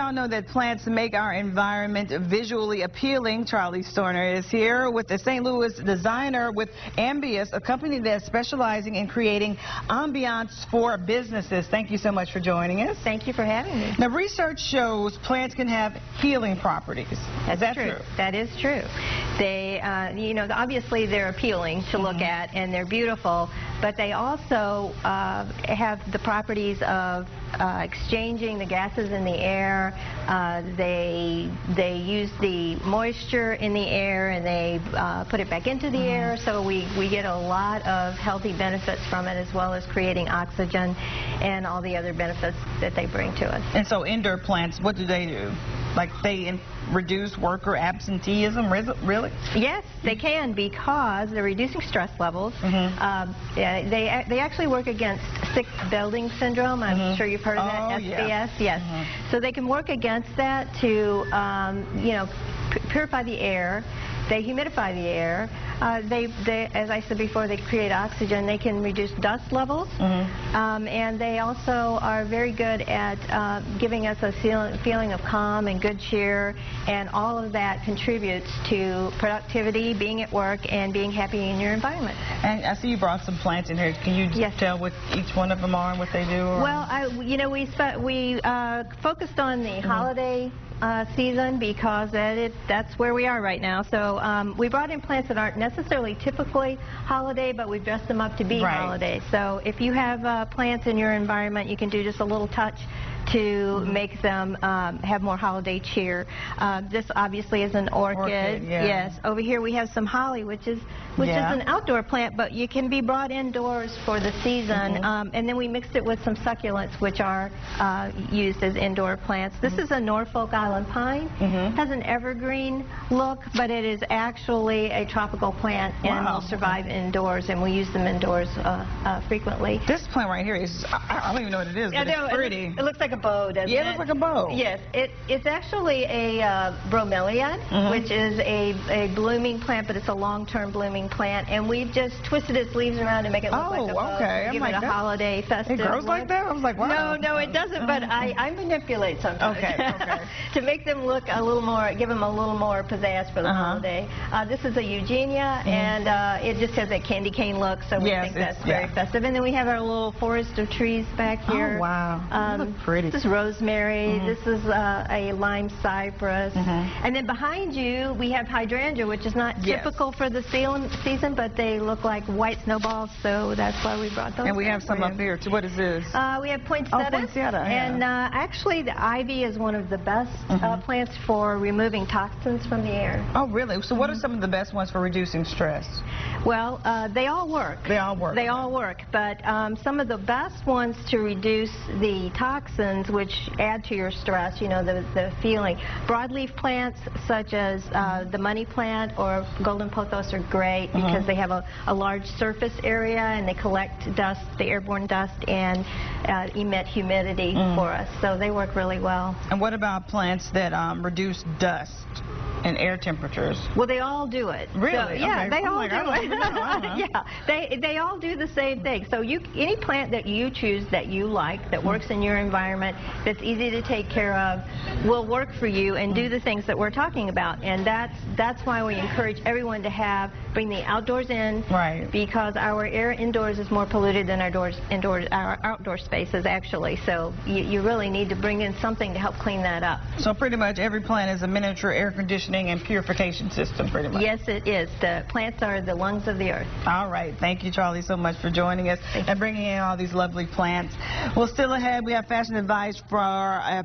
all know that plants make our environment visually appealing. Charlie Storner is here with the St. Louis designer with Ambius, a company that's specializing in creating ambiance for businesses. Thank you so much for joining us. Thank you for having me. Now, research shows plants can have healing properties. Is that true? That is true. They, obviously they're appealing to look at and they're beautiful, but they also have the properties of exchanging the gases in the air. They use the moisture in the air and they put it back into the air, so we get a lot of healthy benefits from it, as well as creating oxygen and all the other benefits that they bring to us. And so indoor plants, what do they do? Like they reduce worker absenteeism, really? Yes, they can, because they're reducing stress levels. They actually work against sick building syndrome. I'm sure you've heard of that, SBS. Yes. So they can work against that to, purify the air. They humidify the air. As I said before, they create oxygen. They can reduce dust levels. And they also are very good at giving us a feeling of calm and good cheer. And all of that contributes to productivity, being at work, and being happy in your environment. And I see you brought some plants in here. Can you tell what each one of them are and what they do? Or? Well, we focused on the holiday season, because that's where we are right now. So we brought in plants that aren't necessarily typically holiday, but we've dressed them up to be holiday. So if you have plants in your environment, you can do just a little touch to make them have more holiday cheer. This obviously is an orchid. Yes. Over here we have some holly, which is an outdoor plant, but you can be brought indoors for the season. And then we mixed it with some succulents, which are used as indoor plants. This is a Norfolk Island pine. Has an evergreen look, but it is actually a tropical plant and will survive indoors, and we use them indoors frequently. This plant right here is, I don't even know what it is, but it's pretty. It looks like a bow, doesn't it? Yeah, it looks like a bow. Yes, it's actually a bromeliad, which is a blooming plant, but it's a long-term blooming plant, and we've just twisted its leaves around to make it look like a bow. To give it a holiday festive look. It grows like that? I was like, wow. No, it doesn't, but I manipulate sometimes. To make them look a little more, give them a little more pizzazz for the holiday. This is a eugenia, and it just has that candy cane look, so we think that's very festive. And then we have our little forest of trees back here. Oh, wow. They look pretty. This is rosemary. This is a lime cypress. And then behind you, we have hydrangea, which is not typical for the season, but they look like white snowballs, so that's why we brought those. And we have some up here, too. What is this? We have poinsettia. Oh, poinsettia. And actually, the ivy is one of the best plants for removing toxins from the air. Oh, really? So what are some of the best ones for reducing stress? Well, they all work. They all work. They all work, but some of the best ones to reduce the toxins, which add to your stress, the feeling. Broadleaf plants such as the money plant or golden pothos are great because they have a large surface area and they collect dust, the airborne dust, and emit humidity for us. So they work really well. And what about plants that reduce dust and air temperatures? Well, they all do it. Really? So, yeah, they all do it. Yeah, they all do the same thing. So any plant that you choose that you like, that works in your environment, that's easy to take care of, will work for you and do the things that we're talking about. And that's why we encourage everyone to bring the outdoors in, because our air indoors is more polluted than our outdoor spaces, actually. So you really need to bring in something to help clean that up. So pretty much every plant is a miniature air conditioning and purification system, pretty much. Yes, it is. The plants are the lungs of the earth. All right. Thank you, Charlie, so much for joining us and bringing in all these lovely plants. Well, still ahead, we have fashion advice for our